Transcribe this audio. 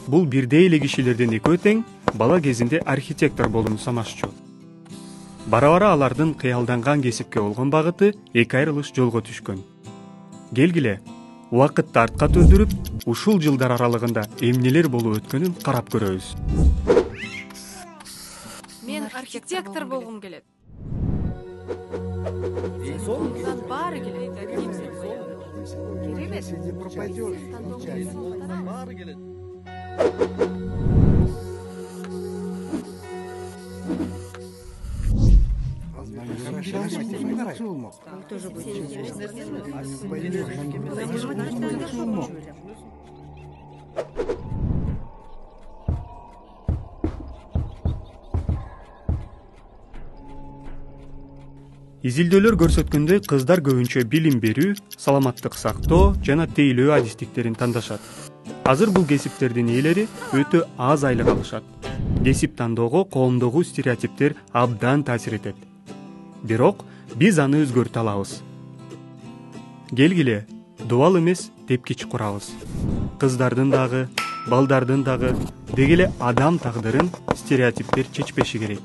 бул бирдей эле кишилерден экөө тең бала кезинде архитектор болууну санашчу. Бара-бара алардын кыялданган кесипке болгон багыты эки айрылыш жолго түшкөн. Келгиле, убакытты артка төндүрүп, ушул жылдар аралыгында эмнелер болуп өткөнүн карап көрөбүз. Мен архитектор болгум келет. Мындан баары келет. Баары келет. Изилдөөлөр көрсөткөндөй, кыздар көбүнчө билим берүү, саламаттык сактоо жана тейлөө адистиктерин тандашат. Азыр бул кесиптердин ээлери өтө аз айлык алышат. Кесип тандоого коомдогу стереотиптер абдан таасир этет. Бирок биз аны өзгөртө алабыз. Келгиле, дубал эмес тепкич курабыз. Кыздардын дагы, балдардын дагы, деги эле адам тагдырын стереотиптер чечпеши керек.